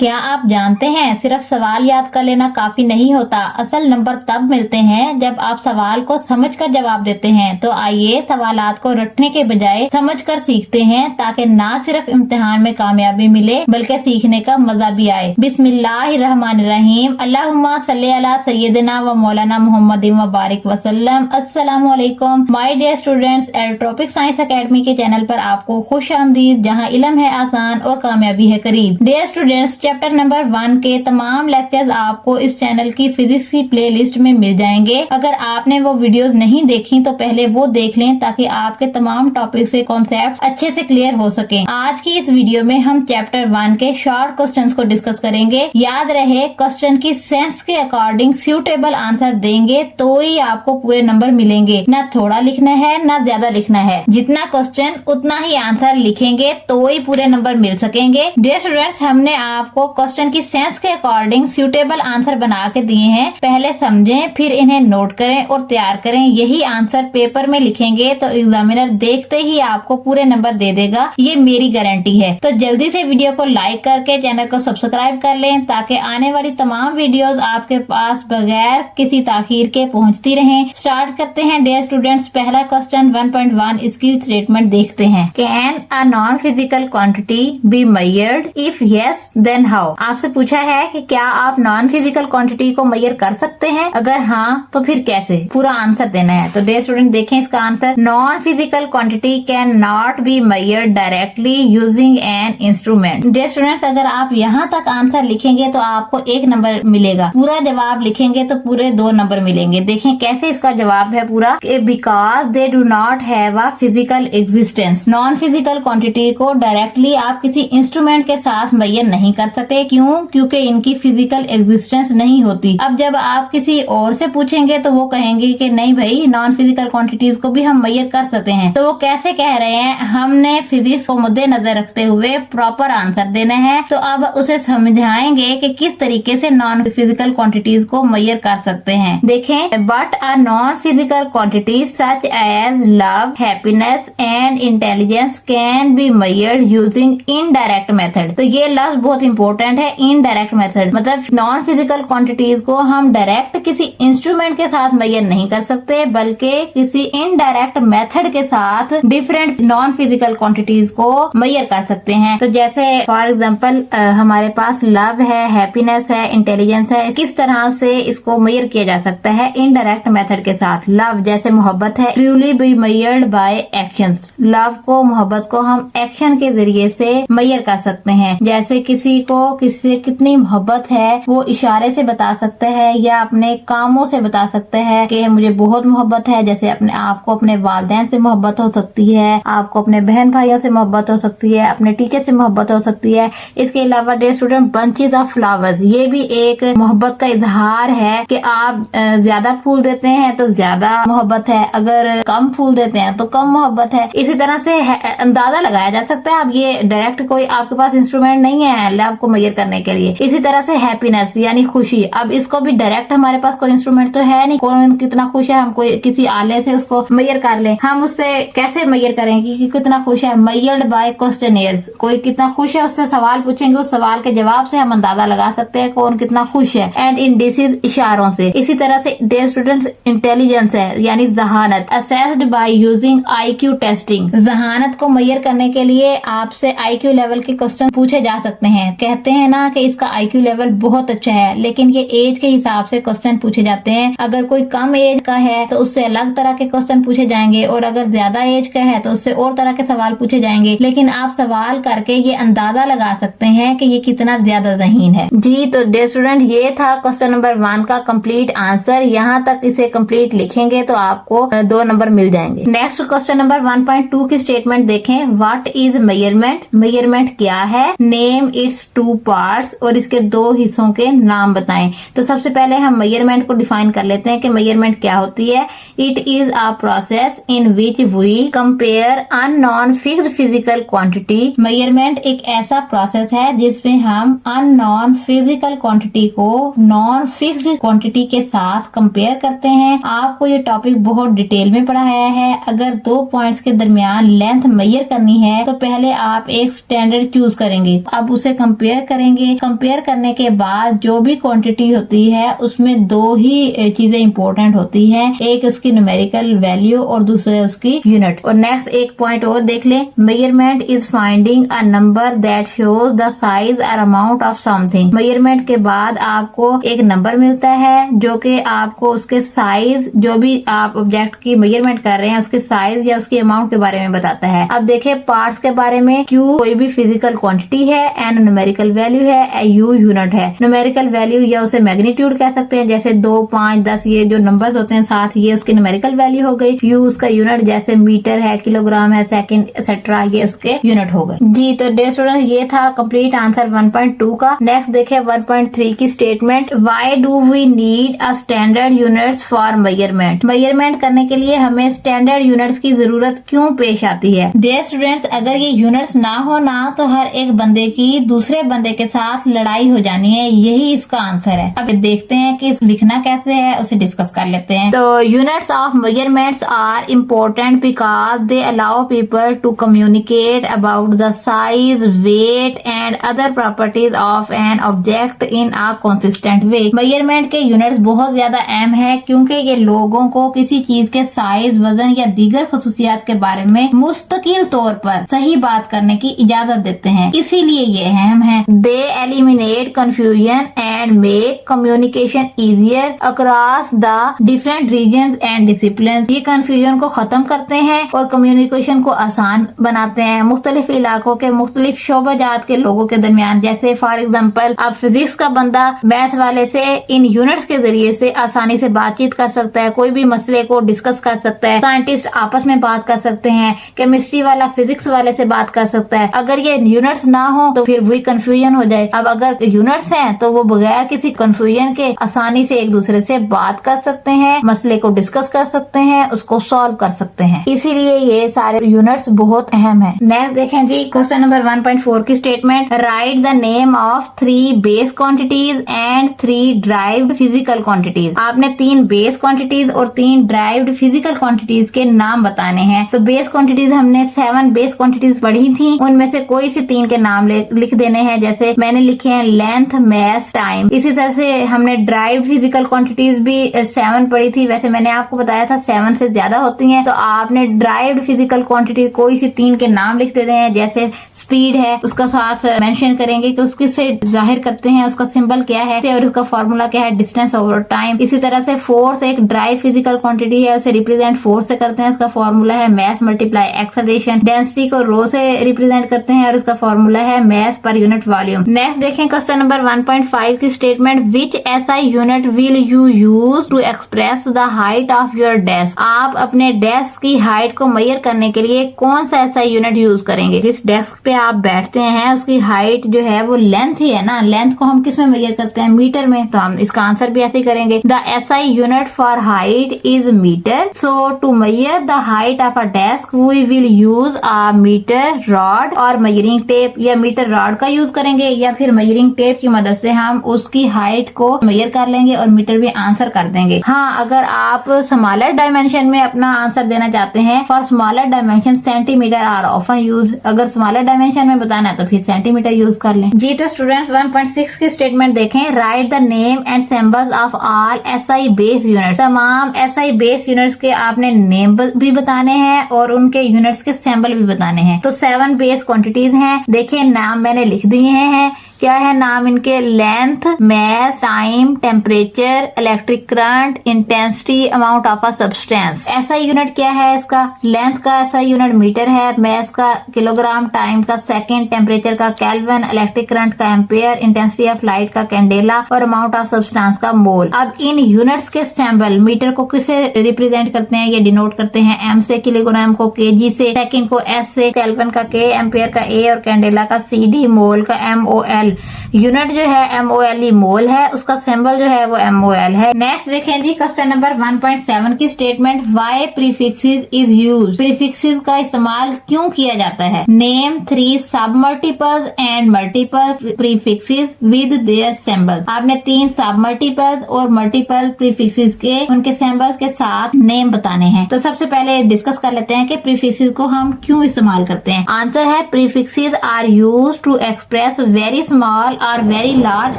क्या आप जानते हैं सिर्फ सवाल याद कर लेना काफी नहीं होता, असल नंबर तब मिलते हैं जब आप सवाल को समझकर जवाब देते हैं। तो आइए सवालात को रटने के बजाय समझकर सीखते हैं, ताकि ना सिर्फ इम्तिहान में कामयाबी मिले बल्कि सीखने का मजा भी आए। बिस्मिल्लाहिर्रहमानिर्रहीम। अल्लाहुम्मा सल्ली अला सय्यदिना व मौलाना मुहम्मदिन व बारिक वसल्लम। अस्सलामु अलैकुम my dear students. Aerotropic science academy के चैनल पर आपको खुश आमदीद, जहाँ इल्म है आसान और कामयाबी है करीब। डियर स्टूडेंट्स, चैप्टर नंबर 1 के तमाम लेक्चर्स आपको इस चैनल की फिजिक्स की प्लेलिस्ट में मिल जाएंगे। अगर आपने वो वीडियोस नहीं देखी तो पहले वो देख लें, ताकि आपके तमाम टॉपिक से कॉन्सेप्ट अच्छे से क्लियर हो सके। आज की इस वीडियो में हम चैप्टर 1 के शॉर्ट क्वेश्चंस को डिस्कस करेंगे। याद रहे, क्वेश्चन की सेंस के अकॉर्डिंग सूटेबल आंसर देंगे तो ही आपको पूरे नंबर मिलेंगे। न थोड़ा लिखना है न ज्यादा लिखना है, जितना क्वेश्चन उतना ही आंसर लिखेंगे तो ही पूरे नंबर मिल सकेंगे। डियर स्टूडेंट्स, हमने आपको क्वेश्चन की सेंस के अकॉर्डिंग सूटेबल आंसर बना के दिए हैं। पहले समझें, फिर इन्हें नोट करें और तैयार करें। यही आंसर पेपर में लिखेंगे तो एग्जामिनर देखते ही आपको पूरे नंबर दे देगा, ये मेरी गारंटी है। तो जल्दी से वीडियो को लाइक करके चैनल को सब्सक्राइब कर लें, ताकि आने वाली तमाम वीडियोस आपके पास बगैर किसी ताखीर के पहुंचती रहें। स्टार्ट करते हैं डियर स्टूडेंट्स। पहला क्वेश्चन 1.1, इसकी स्टेटमेंट देखते हैं। Can a non physical quantity be measured? If yes then how? आपसे पूछा है कि क्या आप नॉन फिजिकल क्वांटिटी को मेजर कर सकते हैं? अगर हाँ तो फिर कैसे? पूरा आंसर देना है। तो डियर स्टूडेंट देखें इसका answer. Non physical quantity can not be measured directly using an instrument. Dear students, अगर आप यहाँ तक आंसर लिखेंगे तो आपको 1 नंबर मिलेगा। पूरा जवाब लिखेंगे तो पूरे 2 नंबर मिलेंगे। देखें कैसे इसका जवाब है पूरा। Because they do not have a physical existence. Non physical quantity को डायरेक्टली आप किसी इंस्ट्रूमेंट के साथ मेजर नहीं कर सकते। क्यों? क्योंकि इनकी फिजिकल एग्जिस्टेंस नहीं होती। अब जब आप किसी और से पूछेंगे तो वो कहेंगे कि नहीं भाई, नॉन फिजिकल क्वांटिटीज को भी हम मेजर कर सकते हैं। तो वो कैसे कह रहे हैं? हमने फिजिक्स को मद्देनजर रखते हुए प्रॉपर आंसर देना है। तो अब उसे समझाएंगे कि किस तरीके से नॉन फिजिकल क्वांटिटीज को मेजर कर सकते हैं। देखें, but a non physical quantity such as love, happiness and intelligence can be measured using indirect method. तो ये लफ्ज बहुत इंपॉर्टेंट है, इनडायरेक्ट मेथड। मतलब नॉन फिजिकल क्वांटिटीज को हम डायरेक्ट किसी इंस्ट्रूमेंट के साथ मेजर नहीं कर सकते, बल्कि किसी इनडायरेक्ट मेथड के साथ डिफरेंट नॉन फिजिकल क्वांटिटीज को मेजर कर सकते हैं। तो जैसे फॉर एग्जांपल हमारे पास लव है, हैप्पीनेस है, इंटेलिजेंस है। किस तरह से इसको मेजर किया जा सकता है? इनडायरेक्ट मेथड के साथ। लव जैसे मोहब्बत है, truly be measured by actions. Love को, मोहब्बत को हम एक्शन के जरिए से मेजर कर सकते हैं। जैसे किसी को किससे कितनी मोहब्बत है वो इशारे से बता सकता है, या अपने कामों से बता सकता है कि मुझे बहुत मोहब्बत है। जैसे अपने आपको अपने वालिदैन से मोहब्बत हो सकती है, आपको अपने बहन भाइयों से मोहब्बत हो सकती है, अपने टीचर से मोहब्बत हो सकती है। इसके अलावा dear student, bunches of flowers, ये भी एक मोहब्बत का इजहार है कि आप ज्यादा फूल देते हैं तो ज्यादा मोहब्बत है, अगर कम फूल देते हैं तो कम मोहब्बत है। इसी तरह से अंदाजा लगाया जा सकता है। अब ये डायरेक्ट कोई आपके पास इंस्ट्रूमेंट नहीं है लव को मेजर करने के लिए। इसी तरह से हैप्पीनेस यानी खुशी, अब इसको भी डायरेक्ट हमारे पास कोई इंस्ट्रूमेंट तो है नहीं। कौन कितना खुश है, हम कोई किसी आले से उसको मेजर कर लें। हम उससे कैसे मेजर करेंगे कि कितना खुश है? Measured by questionnaires. कोई कितना खुश है उससे सवाल पूछेंगे, उस सवाल के जवाब से हम अंदाजा लगा सकते हैं कौन कितना खुश है। एंड इंडिसेस, इशारों से। इसी तरह से डियर स्टूडेंट्स, इंटेलिजेंस है यानी जहानत, assessed by using IQ testing. जहानत को मेजर करने के लिए आपसे IQ लेवल के क्वेश्चन पूछे जा सकते हैं। कहते हैं ना कि इसका IQ लेवल बहुत अच्छा है, लेकिन ये एज के हिसाब से क्वेश्चन पूछे जाते हैं। अगर कोई कम एज का है तो उससे अलग तरह के क्वेश्चन पूछे जाएंगे, और अगर ज्यादा एज का है तो उससे और तरह के सवाल पूछे जाएंगे। लेकिन आप सवाल करके ये अंदाजा लगा सकते हैं कि ये कितना ज्यादा ज़हीन है। जी, तो डियर स्टूडेंट, ये था क्वेश्चन नंबर 1 का कंप्लीट आंसर। यहाँ तक इसे कंप्लीट लिखेंगे तो आपको 2 नंबर मिल जाएंगे। नेक्स्ट क्वेश्चन नंबर 1.2 की स्टेटमेंट देखें। What is measurement? मेजरमेंट क्या है? नेम इट्स 2 पार्ट्स, और इसके 2 हिस्सों के नाम बताएं। तो सबसे पहले हम मेजरमेंट को डिफाइन कर लेते हैं कि मेजरमेंट क्या होती है। It is a process in which we compare unknown fixed physical quantity. Measurement एक ऐसा प्रोसेस है जिसमें हम अननोन फिजिकल क्वांटिटी को नॉन फिक्स्ड क्वांटिटी के साथ कंपेयर करते हैं। आपको ये टॉपिक बहुत डिटेल में पढ़ाया है। अगर 2 पॉइंट्स के दरमियान लेंथ मेजर करनी है तो पहले आप एक स्टैंडर्ड चूज करेंगे। अब उसे कंपेयर कंपेयर करेंगे। कंपेयर करने के बाद जो भी क्वांटिटी होती है उसमें दो ही चीजें इंपॉर्टेंट होती हैं, एक उसकी न्यूमेरिकल वैल्यू और दूसरे उसकी यूनिट। और नेक्स्ट एक पॉइंट और देख लें, measurement is finding a number that shows the size और अमाउंट ऑफ समथिंग। मेजरमेंट के बाद आपको एक नंबर मिलता है जो कि आपको उसके साइज, जो भी आप ऑब्जेक्ट की मेजरमेंट कर रहे हैं उसके साइज या उसके अमाउंट के बारे में बताता है। अब देखें पार्ट्स के बारे में, क्यू कोई भी फिजिकल क्वांटिटी है, एन न्यूमेरिकल वैल्यू है, यू यूनिट है। न्यूमेरिकल वैल्यू या उसे मैग्नीट्यूड कह सकते हैं, जैसे 2, 5, 10 ये जो नंबर्स होते हैं साथ, ये उसकी न्यूमेरिकल वैल्यू हो गई। यू उसका यूनिट, जैसे मीटर है, किलोग्राम है, सेकंड एक्सेट्रा, ये उसके यूनिट हो गए। जी तो डियर स्टूडेंट ये था कंप्लीट आंसर 1.2 का। नेक्स्ट देखें 1.3 की statement, why do we need a standard units for measurement. Measurement करने के लिए हमें स्टैंडर्ड यूनिट्स की जरूरत क्यों पेश आती है। डियर स्टूडेंट्स अगर ये यूनिट्स ना हो ना तो हर एक बंदे की दूसरे बंदे के साथ लड़ाई हो जानी है, यही इसका आंसर है। अब देखते हैं कि लिखना कैसे है, उसे डिस्कस कर लेते हैं। तो units of measurements are important because they allow people to communicate about the size, weight and other properties of an object in a consistent way. Measurement के यूनिट्स बहुत ज्यादा अहम है क्योंकि ये लोगों को किसी चीज के साइज, वजन या दीगर खसूसियात के बारे में मुस्तकिल तौर पर सही बात करने की इजाजत देते हैं, इसीलिए ये अहम है। They eliminate confusion and make communication easier across the different region and discipline. ये कंफ्यूजन को खत्म करते हैं और कम्युनिकेशन को आसान बनाते हैं मुख्तलिफ इलाकों के मुख्तलिफ शोबाजात के लोगों के दरमियान। जैसे फॉर एग्जाम्पल अब फिजिक्स का बंदा मैथ वाले से इन यूनिट्स के जरिए से आसानी से बातचीत कर सकता है, कोई भी मसले को डिस्कस कर सकता है, साइंटिस्ट आपस में बात कर सकते हैं, केमिस्ट्री वाला फिजिक्स वाले से बात कर सकता है। अगर ये यूनिट्स ना हो तो फिर वही कंफ्यूजन हो जाए। अब अगर यूनिट्स हैं तो वो बगैर किसी कंफ्यूजन के आसानी से एक दूसरे से बात कर सकते हैं, मसले को डिस्कस कर सकते हैं, उसको सॉल्व कर सकते हैं, इसीलिए ये सारे यूनिट्स बहुत अहम है। नेक्स्ट देखें जी क्वेश्चन नंबर 1.4 की statement, right the name of 3 base quantities and 3 derived physical quantities. आपने 3 बेस क्वांटिटीज और 3 ड्राइव्ड फिजिकल क्वांटिटीज के नाम बताने हैं। तो बेस क्वांटिटीज हमने 7 बेस क्वांटिटीज पढ़ी थी, उनमें से कोई सी 3 के नाम लिख देने हैं। जैसे मैंने लिखे हैं लेंथ, मास, टाइम। इसी तरह से हमने ड्राइव्ड फिजिकल क्वांटिटीज भी 7 पढ़ी थी, वैसे मैंने आपको बताया था 7 से ज्यादा होती हैं। तो आपने ड्राइव्ड फिजिकल क्वांटिटी कोई सी 3 के नाम लिख देते हैं। जैसे स्पीड है, उसका साथ मेंशन करेंगे कि उसकी से जाहिर करते हैं, उसका सिंबल क्या है और उसका फॉर्मूला क्या है, डिस्टेंस ओवर टाइम। इसी तरह से फोर्स एक ड्राइव फिजिकल क्वांटिटी है, उसे रिप्रेजेंट फोर्स से करते हैं, उसका फॉर्मूला है मास मल्टीप्लाई एक्सेलरेशन। डेंसिटी को रो से रिप्रेजेंट करते हैं और उसका फॉर्मूला है मास पर यूनिट वॉल्यूम। नेक्स्ट देखें क्वेश्चन नंबर 1.5 की statement, which SI unit will you use to express the height of your desk. आप अपने डेस्क की हाइट को मेजर करने के लिए कौन सा एसआई यूनिट यूज करेंगे। जिस डेस्क पे आप बैठते हैं उसकी हाइट जो है वो लेंथ ही है ना, लेंथ को हम किस में मेजर करते हैं, मीटर में। तो हम इसका आंसर भी ऐसे ही करेंगे, the SI unit for height is metre. So to measure the height of a desk we will use a metre rod और मेजरिंग टेप, या मीटर रॉड का यूज करेंगे या फिर मेजरिंग टेप की मदद से हम उसकी हाइट को मेजर कर लेंगे और मीटर भी आंसर कर देंगे। हाँ, अगर आप स्मॉलर डायमेंशन में अपना आंसर देना चाहते हैं, for smaller dimension centimetre are often used. अगर स्मॉलर डायमेंशन में बताना है तो फिर सेंटीमीटर यूज कर लें। जी तो स्टूडेंट्स 1.6 की स्टेटमेंट देखें, right the name and symbols of all SI base units. तमाम एसआई बेस यूनिट्स के आपने नेम भी बताने हैं और उनके यूनिट्स के सिंबल भी बताने हैं। तो 7 बेस क्वांटिटीज हैं, देखिए नाम मैंने लिख दिए हैं। क्या है नाम इनके, length, mass, time, temperature, electric current, intensity, amount of a substance. SI unit क्या है इसका, लेंथ का एसआई यूनिट मीटर है, मास का किलोग्राम, टाइम का सेकंड, टेम्परेचर का केल्विन, इलेक्ट्रिक करंट का एम्पेयर, इंटेंसिटी ऑफ लाइट का कैंडेला और अमाउंट ऑफ सब्सटेंस का मोल। अब इन यूनिट्स के सिंबल, मीटर को किसे रिप्रेजेंट करते हैं, ये डिनोट करते हैं एम से, किलोग्राम को केजी से, सेकंड को एस से, केल्विन का के, एम्पेयर का ए और कैंडेला का सीडी, मोल का MOL। यूनिट जो है MOL मोल है, उसका सिंबल जो है वो MOL है। नेक्स्ट देखें जी क्वेश्चन नंबर 1.7 की statement, why prefixes is used. Prefixes का इस्तेमाल क्यों किया जाता है। नेम 3 सब multiples and multiple prefixes with their symbols. आपने 3 सब मल्टीपल्स और मल्टीपल प्रीफिक्सेस के उनके सिंबल्स के साथ नेम बताने हैं। तो सबसे पहले डिस्कस कर लेते हैं कि प्रीफिक्सेस को हम क्यों इस्तेमाल करते हैं। आंसर है prefixes are used to express very small or very large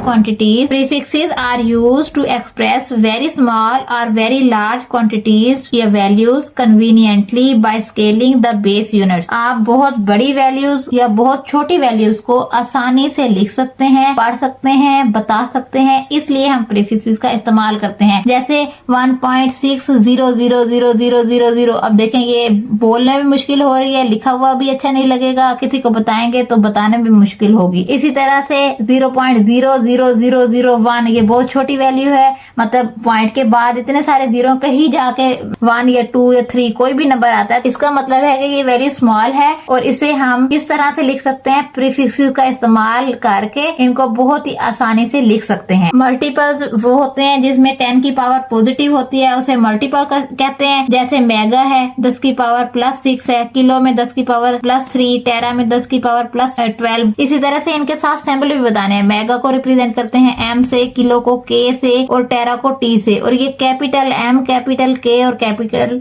quantities. Prefixes are used to express very small or very large quantities या values conveniently by scaling the base units. आप बहुत बड़ी values या बहुत छोटी values को आसानी से लिख सकते हैं, पढ़ सकते हैं, बता सकते हैं, इसलिए हम prefixes का इस्तेमाल करते हैं। जैसे 1.6000000, अब देखें ये बोलने में मुश्किल हो रही है, लिखा हुआ भी अच्छा नहीं लगेगा, किसी को बताएंगे तो बताने में मुश्किल होगी। इसी तरह से 0.00001 ये बहुत छोटी वैल्यू है, मतलब पॉइंट के बाद इतने सारे जीरो कहीं जाके 1 या 2 या 3 कोई भी नंबर आता है, इसका मतलब है कि ये वेरी स्मॉल है और इसे हम किस तरह से लिख सकते हैं, प्रीफिक्सेस का इस्तेमाल करके इनको बहुत ही आसानी से लिख सकते हैं। मल्टीपल्स वो होते हैं जिसमें 10 की पावर पॉजिटिव होती है, उसे मल्टीपल कहते हैं। जैसे मेगा है 10 की पावर +6 है, किलो में 10 की पावर +3, टेरा में 10 की पावर +12। इसी तरह से इनके साथ सिंबल भी बताने हैं। मेगा को रिप्रेजेंट करते हैं M से, किलो को K से और टेरा को T से, और ये कैपिटल M, कैपिटल K और कैपिटल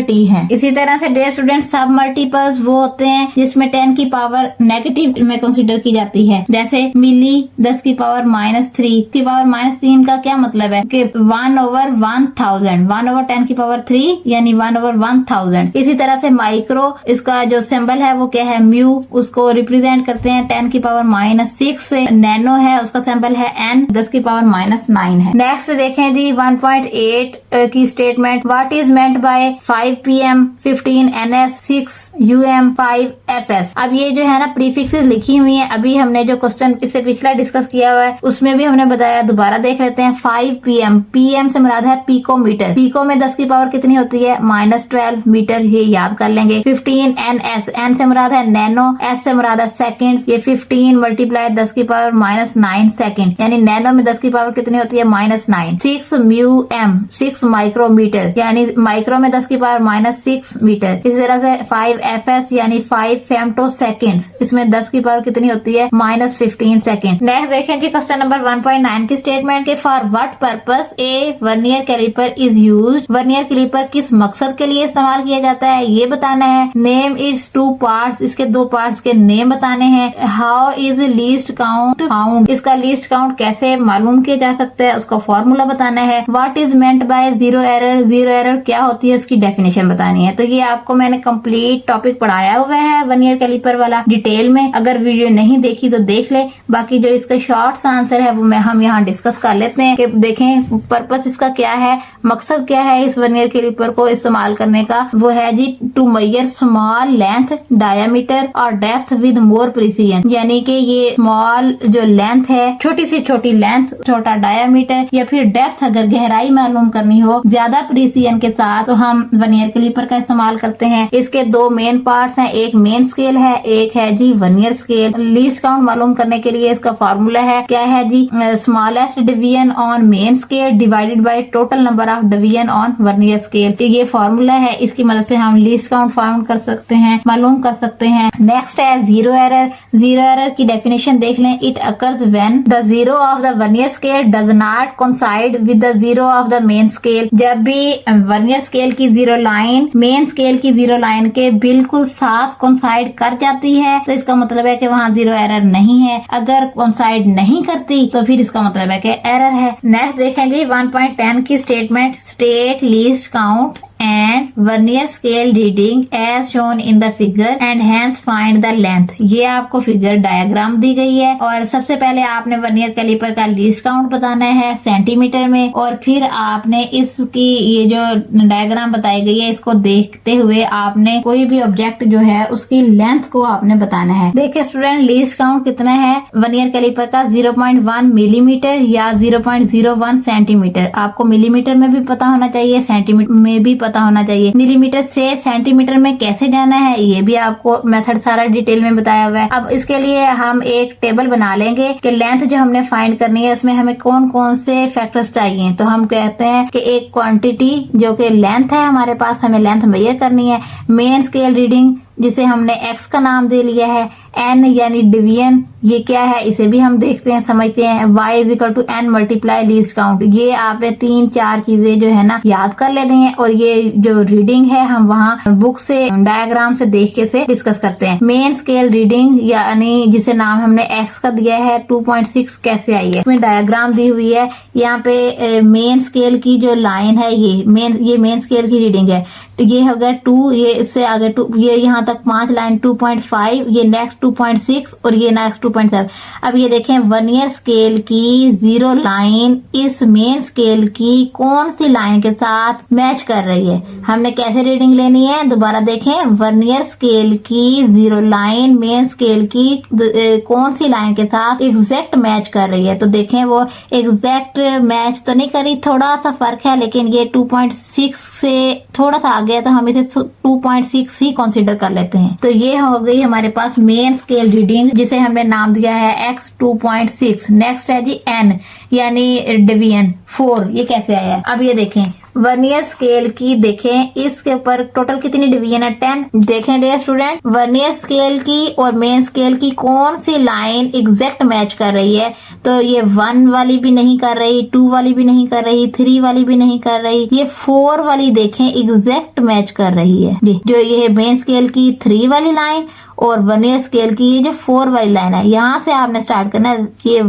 T है। इसी तरह से डियर स्टूडेंट, सब मल्टीपल्स वो होते हैं जिसमें 10 की पावर नेगेटिव में कंसीडर की जाती है। जैसे मिली 10 की पावर -3 की पावर -3 का क्या मतलब है कि 1/1000, 1/10 की पावर 3 यानी 1/1000। इसी तरह से माइक्रो, इसका जो सिंबल है वो क्या है, म्यू, उसको रिप्रेजेंट करते हैं 10 की पावर -6 से। नैनो है, उसका सिंबल है N, 10 की पावर -9 है। नेक्स्ट देखें जी 1.8 की statement, what is meant by 5 PM 15 NS 6 UM 5 FS। अब ये जो है ना प्रीफिक्सेस लिखी हुई है, अभी हमने जो क्वेश्चन इससे पिछला डिस्कस किया हुआ है उसमें भी हमने बताया, दोबारा देख लेते हैं। 5 PM, PM से मुराद है पिकोमीटर, पिको में 10 की पावर कितनी होती है, -12 मीटर, ये याद कर लेंगे। 15 NS, N से मुराद है नैनो, S से मुराद है सेकेंड, ये 15 मल्टीप्लाई 10 की पावर -9 सेकेंड, यानी नैनो में 10 की पावर कितनी होती है, -9। 6 μm, 6 माइक्रोमीटर, यानी माइक्रो में 10 की पावर -6 मीटर। इसी तरह से 5 FS यानी 5 फेम्टो सेकेंड्स, इसमें 10 की पावर कितनी होती है, -15 सेकेंड। नेक्स्ट देखें जी क्वेश्चन नंबर 1.9 की स्टेटमेंट के for what purpose a vernier caliper is used. Vernier caliper किस मकसद के लिए इस्तेमाल किया जाता है ये बताना है। नेम इट्स 2 पार्ट्स, इसके 2 पार्ट्स के नेम बताने हैं। How is least count found, इसका लीस्ट काउंट कैसे मालूम किया जा सकता है, उसका फॉर्मूला बताना है। What is meant by zero error, zero error क्या होती है, उसकी डेफिनेशन बतानी है। तो ये आपको मैंने कंप्लीट टॉपिक पढ़ाया हुआ है वर्नियर कैलिपर वाला डिटेल में, अगर वीडियो नहीं देखी तो देख ले। बाकी जो इसका शॉर्ट आंसर है वो हम यहाँ डिस्कस कर लेते हैं कि देखें पर्पस इसका क्या है, मकसद क्या है इस वर्नियर कैलिपर को इस्तेमाल करने का। वो है जी to measure small length, diameter और डेप्थ विद मोर प्रिसीजन, यानी कि ये स्मॉल जो लेंथ है, छोटी से छोटी लेंथ, छोटा डायमीटर या फिर डेप्थ, अगर गहराई मालूम करनी हो ज्यादा प्रिसीजन के साथ, तो हम वर्नियर कैलिपर का इस्तेमाल करते हैं। इसके 2 मेन पार्ट्स हैं, एक मेन स्केल है, एक है जी वर्नियर स्केल। लीस्ट काउंट मालूम करने के लिए इसका फॉर्मूला है, क्या है जी, smallest division on main scale divided by total number of division on vernier scale. तो ये फॉर्मूला है, इसकी मदद से हम लीस्ट काउंट फाउंड कर सकते हैं, मालूम कर सकते हैं। नेक्स्ट है जीरो एरर। जीरो एरर की डेफिनेशन देख लें। It occurs when the zero of the vernier scale does not coincide with the zero of the main scale. जब भी वर्नियर स्केल की जीरो लाइन मेन स्केल की zero line के बिल्कुल साथ कोइंसाइड कर जाती है तो इसका मतलब है कि वहाँ जीरो एरर नहीं है। अगर कोइंसाइड नहीं करती तो फिर इसका मतलब है कि एरर है। नेक्स्ट देखेंगे 1.10 की statement, state least count and vernier scale reading as shown in the figure and hence find the length। ये आपको फिगर डायग्राम दी गई है और सबसे पहले आपने वर्नियर कैलिपर का लीस्ट काउंट बताना है सेंटीमीटर में, और फिर आपने इसकी ये जो डायग्राम बताई गई है इसको देखते हुए आपने कोई भी ऑब्जेक्ट जो है उसकी लेंथ को आपने बताना है। देखिए स्टूडेंट, लीस्ट काउंट कितना है वर्नियर कैलिपर का, 0.1 मिलीमीटर या 0.01 सेंटीमीटर। आपको मिलीमीटर में भी पता होना चाहिए, सेंटीमीटर में भी पता होना चाहिए। मिलीमीटर से सेंटीमीटर में कैसे जाना है ये भी आपको मेथड सारा डिटेल में बताया हुआ है। अब इसके लिए हम एक टेबल बना लेंगे कि लेंथ जो हमने फाइंड करनी है उसमें हमें कौन कौन से फैक्टर्स चाहिए। तो हम कहते हैं कि एक क्वांटिटी जो कि लेंथ है हमारे पास, हमें लेंथ मेजर करनी है। मेन स्केल रीडिंग जिसे हमने x का नाम दे लिया है। n यानी डिवीजन, ये क्या है इसे भी हम देखते हैं, समझते हैं। y is equal to n multiply least count. ये आपने 3-4 चीजें जो है ना याद कर लेनी है, और ये जो रीडिंग है हम वहाँ बुक से डायग्राम से देख के से डिस्कस करते हैं। मेन स्केल रीडिंग यानी जिसे नाम हमने x का दिया है 2.6 कैसे आई है, इसमें डायग्राम दी हुई है। यहाँ पे मेन स्केल की जो लाइन है ये मेन स्केल की रीडिंग है। तो ये हो गया 2, ये इससे आगे 2, ये यहाँ तक 5 लाइन 2.5, ये नेक्स्ट 2.6 और ये नेक्स्ट 2.7। अब ये देखें वर्नियर स्केल की 0 लाइन इस मेन स्केल की कौन सी लाइन के साथ मैच कर रही है। हमने कैसे रीडिंग लेनी है, दोबारा देखें। वर्नियर स्केल की 0 लाइन मेन स्केल की कौन सी लाइन के साथ एग्जैक्ट मैच कर रही है। तो देखें वो एग्जैक्ट मैच तो नहीं करी, थोड़ा सा फर्क है, लेकिन ये 2.6 से थोड़ा सा आगे है तो हम इसे 2.6 ही कंसीडर कर लेते हैं। तो ये हो गई हमारे पास मेन स्केल रीडिंग जिसे हमने नाम दिया है x 2.6। नेक्स्ट है जी n यानी डिवीजन 4। ये कैसे आया है, अब ये देखें वर्नियर स्केल की, देखें इसके ऊपर टोटल कितनी डिवीजन है 10। देखें डियर स्टूडेंट, वर्नियर स्केल की और मेन स्केल की कौन सी लाइन एग्जैक्ट मैच कर रही है। तो ये 1 वाली भी नहीं कर रही, 2 वाली भी नहीं कर रही, 3 वाली भी नहीं कर रही, ये 4 वाली देखें एग्जैक्ट मैच कर रही है। जो ये मेन स्केल की 3 वाली लाइन और वर्नियर स्केल की ये जो 4 वाली लाइन है, यहाँ से आपने स्टार्ट करना है। ये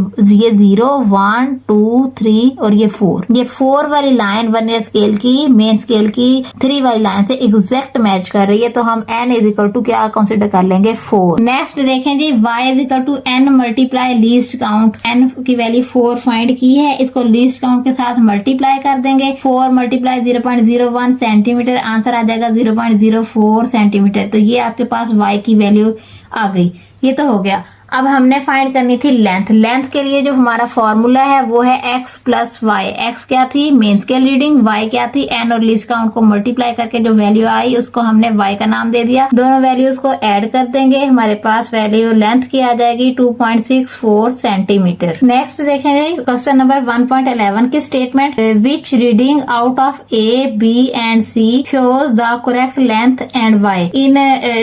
0 1 2 3 और ये 4, ये 4 वाली लाइन वर्नियर स्केल की मेन स्केल की 3 वाली लाइन से एग्जैक्ट मैच कर रही है। तो हम n इज इक्वल टू क्या कंसिडर कर लेंगे 4। नेक्स्ट देखें जी y is equal to n multiply least count. n की वैल्यू 4 फाइंड की है, इसको लीस्ट काउंट के साथ मल्टीप्लाई कर देंगे। 4 मल्टीप्लाई 0.01 सेंटीमीटर, आंसर आ जाएगा 0.04 सेंटीमीटर। तो ये आपके पास y की वैल्यू आ गई। ये तो हो गया। अब हमने फाइंड करनी थी लेंथ। लेंथ के लिए जो हमारा फॉर्मूला है वो है x प्लस वाई। x क्या थी मेन स्केल रीडिंग, y क्या थी n और लीस्ट काउंट को मल्टीप्लाई करके जो वैल्यू आई उसको हमने y का नाम दे दिया। दोनों वैल्यूज को ऐड कर देंगे, हमारे पास वैल्यू लेंथ की आ जाएगी 2.64 सेंटीमीटर। नेक्स्ट देखेंगे क्वेश्चन नंबर 1.11 की statement, which reading out of a b and c shows the correct length and y। In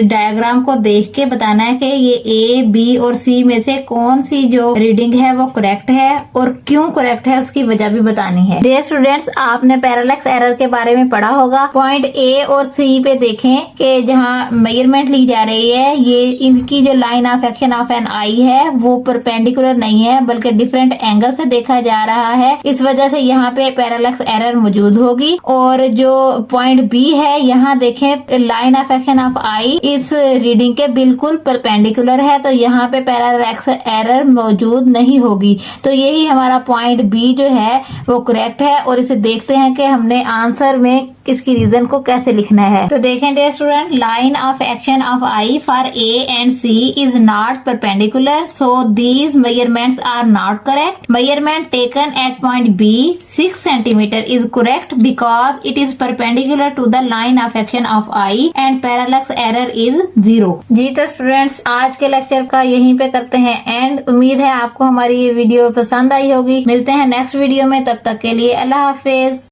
diagram को देख के बताना है कि ये a b और सी में से कौन सी जो रीडिंग है वो करेक्ट है और क्यों करेक्ट है उसकी वजह भी बतानी है। डियर स्टूडेंट्स, आपने पैरालैक्स एरर के बारे में पढ़ा होगा। पॉइंट ए और सी पे देखें कि जहाँ मेजरमेंट ली जा रही है, ये इनकी जो line of action of N I है वो परपेंडिकुलर नहीं है बल्कि डिफरेंट एंगल से देखा जा रहा है। इस वजह से यहाँ पे पैरालैक्स एरर मौजूद होगी। और जो पॉइंट बी है, यहाँ देखें लाइन ऑफ एक्शन ऑफ आई इस रीडिंग के बिल्कुल परपेंडिकुलर है, तो यहाँ पे पैरालैक्स एरर मौजूद नहीं होगी। तो यही हमारा पॉइंट बी जो है वो करेक्ट है। और इसे देखते हैं कि हमने आंसर में इसकी रीजन को कैसे लिखना है। तो देखें dear student, line of action of eye for A and C is not perpendicular, so these measurements are not correct. Measurement taken at point B 6 centimetre is correct because it is perpendicular to the line of action of eye and parallax error is 0। जी तो students, आज के lecture का यहीं पे करते हैं and. उम्मीद है आपको हमारी ये वीडियो पसंद आई होगी। मिलते हैं नेक्स्ट वीडियो में, तब तक के लिए अल्लाह हाफिज।